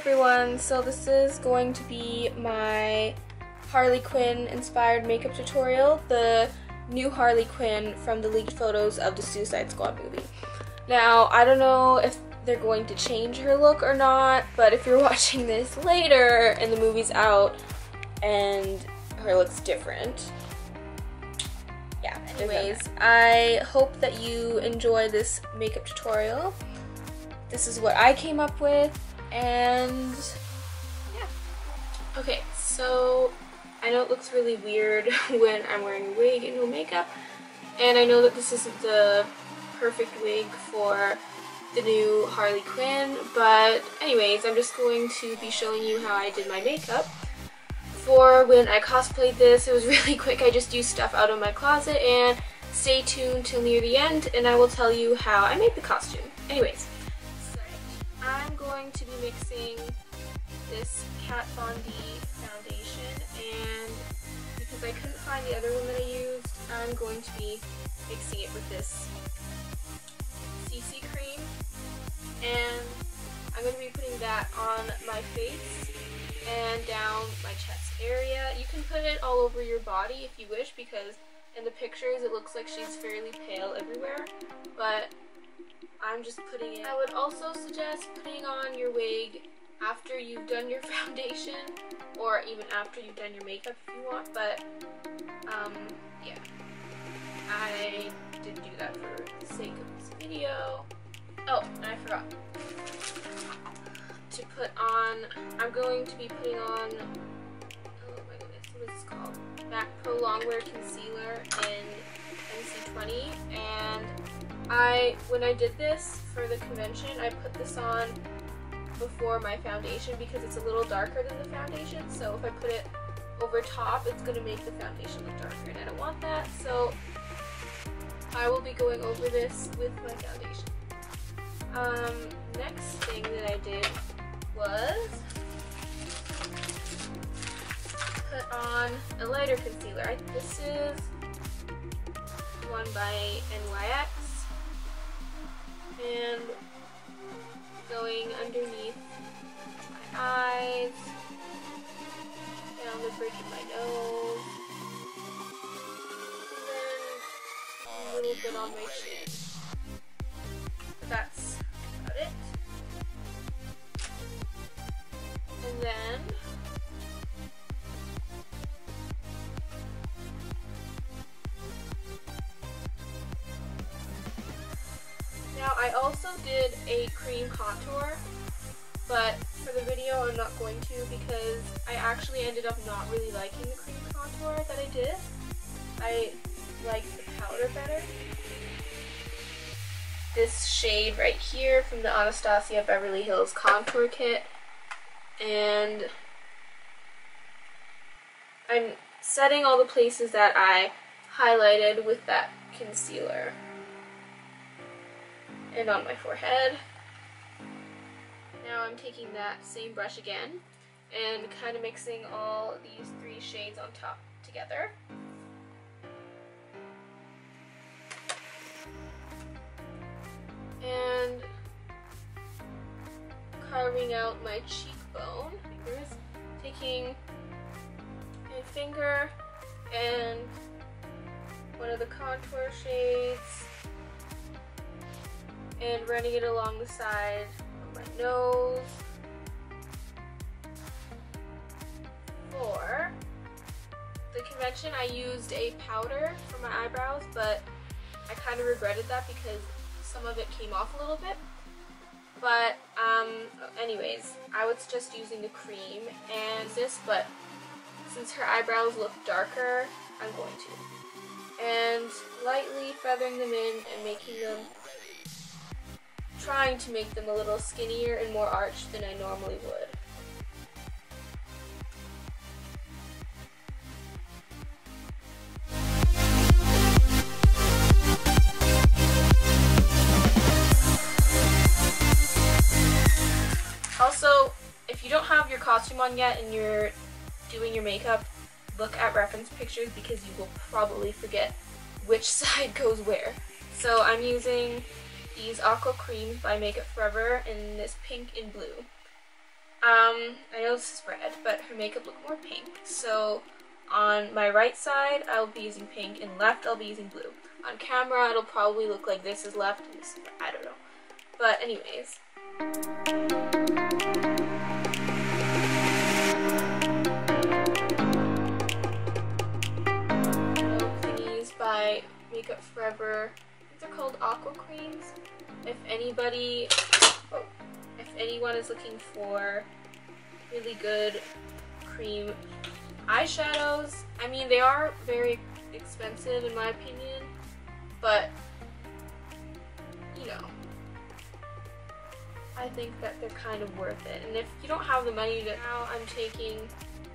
everyone, so this is going to be my Harley Quinn inspired makeup tutorial, the new Harley Quinn from the leaked photos of the Suicide Squad movie. Now, I don't know if they're going to change her look or not, but if you're watching this later and the movie's out and her looks different, yeah, anyways, I hope that you enjoy this makeup tutorial. This is what I came up with, and yeah. Okay, so I know it looks really weird when I'm wearing a wig and no makeup, and I know that this isn't the perfect wig for the new Harley Quinn, but anyways, I'm just going to be showing you how I did my makeup. For when I cosplayed this, it was really quick. I just used stuff out of my closet, and stay tuned till near the end and I will tell you how I made the costume. Anyways, so I'm going to be mixing this Kat Von D foundation, and because I couldn't find the other one that I used, I'm going to be mixing it with this CC cream, and I'm going to be putting that on my face and down my chest area. You can put it all over your body if you wish, because in the pictures it looks like she's fairly pale everywhere, but I'm just putting it. I would also suggest putting on your wig after you've done your foundation, or even after you've done your makeup if you want, but yeah, I didn't do that for the sake of this video. Oh, and I forgot to put on, I'm going to be putting on, oh my goodness, what is this called? MAC Pro Longwear Concealer in MC20, and when I did this for the convention, I put this on before my foundation because it's a little darker than the foundation, so if I put it over top, it's going to make the foundation look darker, and I don't want that, so I will be going over this with my foundation. Next thing that I did was put on a lighter concealer. This is one by NYX, and going underneath my eyes, down the bridge of my nose, and then a little bit on my chin. But that's about it. And then now I also did a cream contour, but for the video I'm not going to because I actually ended up not really liking the cream contour that I did. I like the powder better. This shade right here from the Anastasia Beverly Hills Contour Kit, and I'm setting all the places that I highlighted with that concealer, and on my forehead. Now I'm taking that same brush again and kind of mixing all these three shades on top together. And carving out my cheekbone, taking a finger and one of the contour shades and running it along the side of my nose. For the convention I used a powder for my eyebrows, but I kind of regretted that because some of it came off a little bit. But anyways, I was just using the cream and this, but since her eyebrows look darker, I'm going to. And lightly feathering them in and making them, trying to make them a little skinnier and more arched than I normally would. Also, if you don't have your costume on yet and you're doing your makeup, look at reference pictures because you will probably forget which side goes where. So I'm using these aqua creams by Makeup Forever in this pink and blue. I know this is red, but her makeup looked more pink. So on my right side, I'll be using pink, and left, I'll be using blue. On camera, it'll probably look like this is left and this is right. I don't know. But anyways. Thingies by Makeup Forever. I think they're called Aqua Creams. If anyone is looking for really good cream eyeshadows, I mean, they are very expensive in my opinion, but you know, I think that they're kind of worth it. And if you don't have the money to, now I'm taking,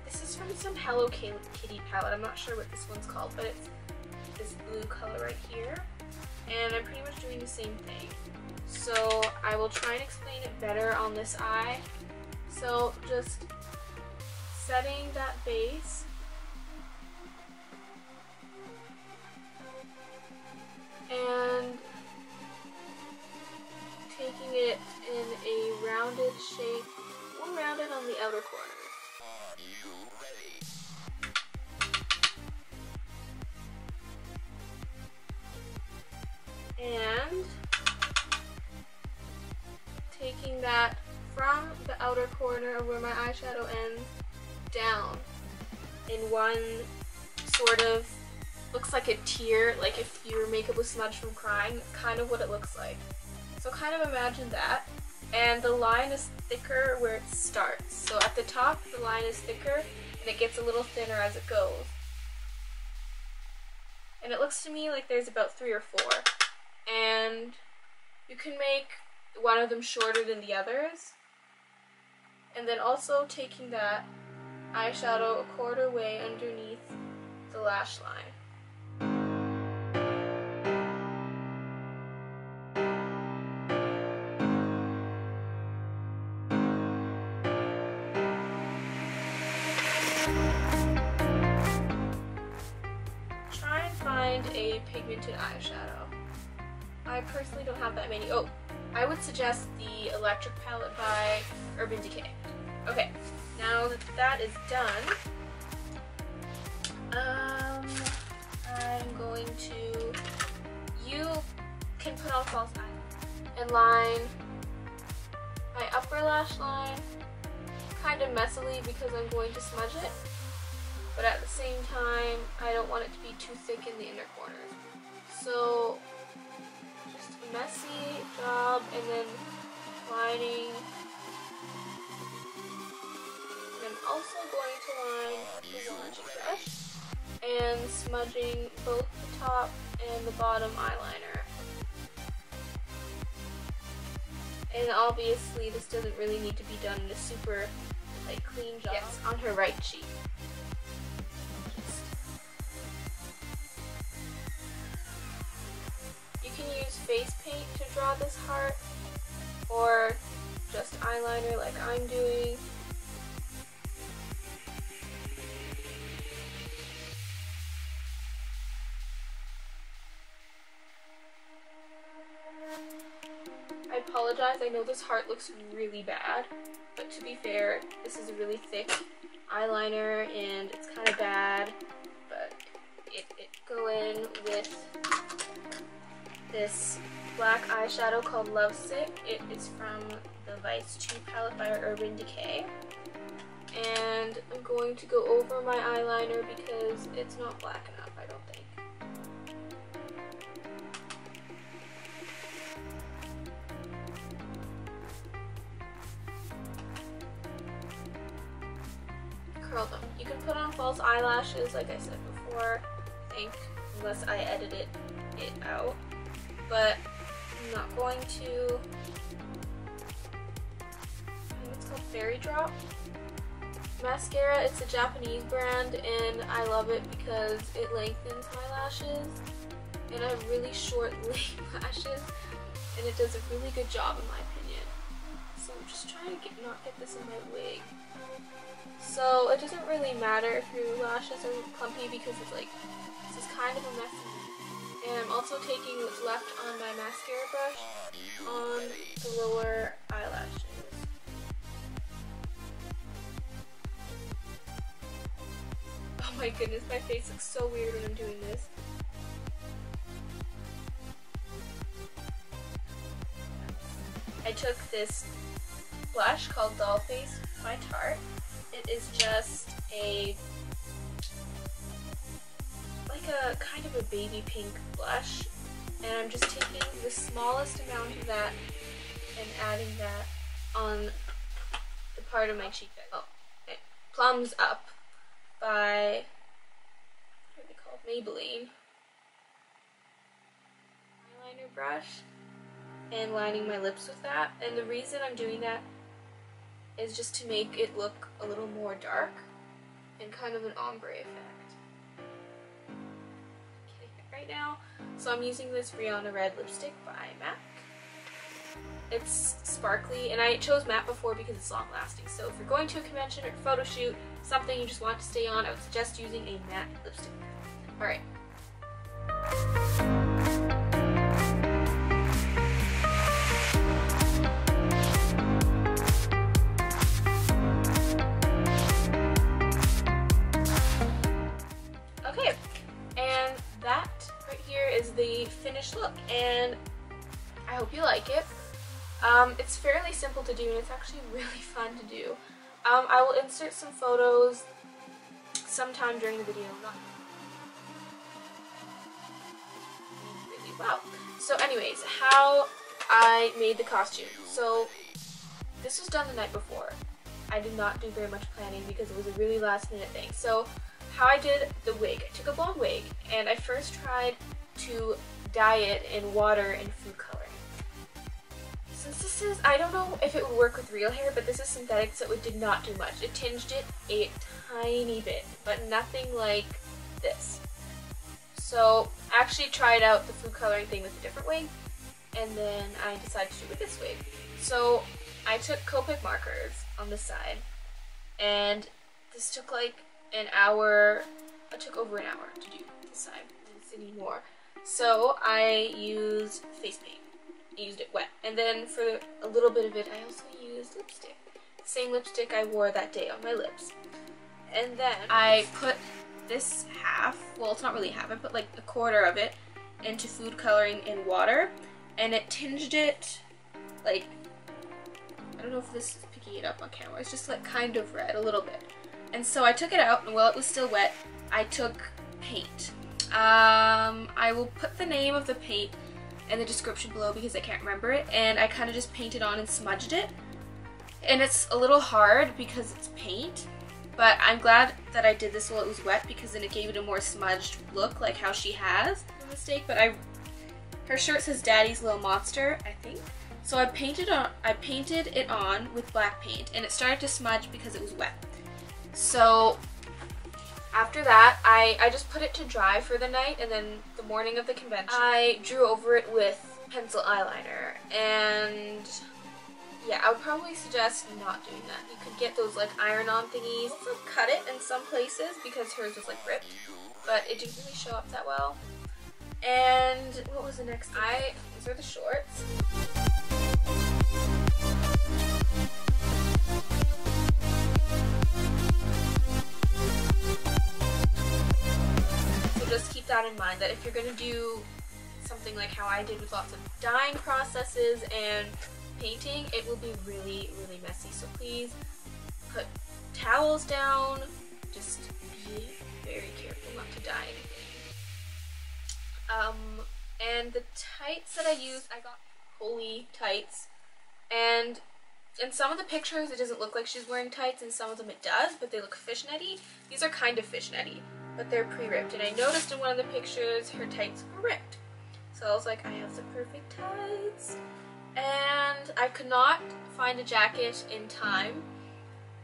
this is from some Hello Kitty palette, I'm not sure what this one's called, but it's this blue color right here, and I'm pretty much doing the same thing. So I will try and explain it better on this eye. So just setting that base, and taking it in a rounded shape, more rounded on the outer corner. Are you ready? And taking that from the outer corner of where my eyeshadow ends down in one sort of, looks like a tear, like if your makeup was smudged from crying, kind of what it looks like. So kind of imagine that. And the line is thicker where it starts. So at the top, the line is thicker and it gets a little thinner as it goes. And it looks to me like there's about 3 or 4. And you can make one of them shorter than the others. And then also taking that eyeshadow a quarter way underneath the lash line. Try and find a pigmented eyeshadow. I personally don't have that many. Oh, I would suggest the Electric palette by Urban Decay. Okay, now that that is done, I'm going to, you can put on false eyeliner and line my upper lash line kind of messily because I'm going to smudge it, but at the same time, I don't want it to be too thick in the inner corners. So just a messy job, and then lining. And I'm also going to line the smudging brush and smudging both the top and the bottom eyeliner. And obviously this doesn't really need to be done in a super like clean job. Yes, on her right cheek. You can use face paint to draw this heart, or just eyeliner like I'm doing. I apologize, I know this heart looks really bad, but to be fair, this is a really thick eyeliner and it's kind of bad, but it go in with this black eyeshadow called Lovesick. It is from the Vice 2 palette by Urban Decay. And I'm going to go over my eyeliner because it's not black enough, I don't think. Curl them. You can put on false eyelashes, like I said before, I think, unless I edited it out. But I'm not going to. I think it's called Fairy Drop mascara. It's a Japanese brand and I love it because it lengthens my lashes, and I have really short lashes and it does a really good job in my opinion. So I'm just trying to not get this in my wig. So it doesn't really matter if your lashes are clumpy because it's like, this is kind of a messy. And I'm also taking what's left on my mascara brush on the lower eyelashes. my goodness, my face looks so weird when I'm doing this. I took this blush called Doll Face by Tarte. It is just like a kind of a baby pink blush, and I'm just taking the smallest amount of that and adding that on the part of my cheek that Plums Up by, what are they called? Maybelline eyeliner brush, and lining my lips with that. And the reason I'm doing that is just to make it look a little more dark and kind of an ombre effect. Getting it right now. So I'm using this Rihanna Red lipstick by MAC. It's sparkly, and I chose matte before because it's long lasting. So if you're going to a convention or photo shoot, something you just want to stay on, I would suggest using a matte lipstick. Alright. Okay, and that right here is the finished look, and I hope you like it. It's fairly simple to do, and it's actually really fun to do. I will insert some photos sometime during the video. Not really well. So anyways, how I made the costume. So this was done the night before. I did not do very much planning because it was a really last minute thing. So how I did the wig, I took a blonde wig, and I first tried to dye it in water and food coloring. Since this is, I don't know if it would work with real hair, but this is synthetic, so it did not do much. It tinged it a tiny bit, but nothing like this. So I actually tried out the food coloring thing with a different wig, and then I decided to do it with this wig. So I took Copic markers on the side, and this took like an hour. It took over an hour to do this side. It's any more. So I used face paint. I used it wet, and then for a little bit of it I also used lipstick. Same lipstick I wore that day on my lips. And then I put this half, well it's not really half, I put like a quarter of it into food coloring in water, and it tinged it like, I don't know if this is picking it up on camera, it's just like kind of red a little bit. And so I took it out, and while it was still wet I took paint. I will put the name of the paint in the description below because I can't remember it, and I kind of just painted on and smudged it. And it's a little hard because it's paint, but I'm glad that I did this while it was wet because then it gave it a more smudged look like how she has. No mistake, but her shirt says Daddy's Little Monster, I think. So I painted it on with black paint, and it started to smudge because it was wet. So after that, I just put it to dry for the night, and then the morning of the convention, I drew over it with pencil eyeliner. And yeah, I would probably suggest not doing that. You could get those like iron-on thingies. Also cut it in some places because hers was like ripped, but it didn't really show up that well. And what was the next thing? These are the shorts. Just keep that in mind, that if you're going to do something like how I did with lots of dyeing processes and painting, it will be really, really messy. So please put towels down, just be very careful not to dye anything. And the tights that I used, I got Holy tights, and in some of the pictures it doesn't look like she's wearing tights, and some of them it does, but they look fishnetty. These are kind of fishnetty, but they're pre-ripped, and I noticed in one of the pictures her tights were ripped. So I was like, I have the perfect tights. And I could not find a jacket in time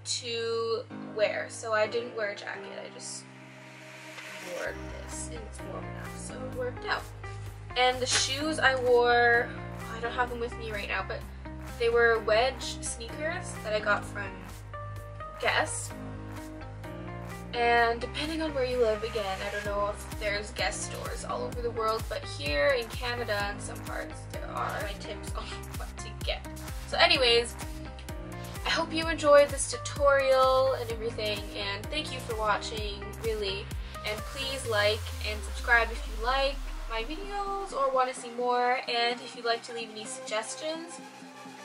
to wear, so I didn't wear a jacket. I just wore this, and it's warm enough, so it worked out. And the shoes I wore, I don't have them with me right now, but they were wedge sneakers that I got from Guess. And depending on where you live, again, I don't know if there's Guess stores all over the world, but here in Canada in some parts there are. My tips on what to get. So anyways, I hope you enjoyed this tutorial and everything, and thank you for watching, really. And please like and subscribe if you like my videos or want to see more, and if you'd like to leave any suggestions,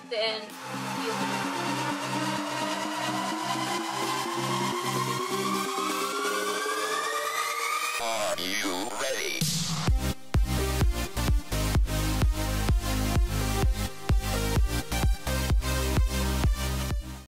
then feel free. Are you ready?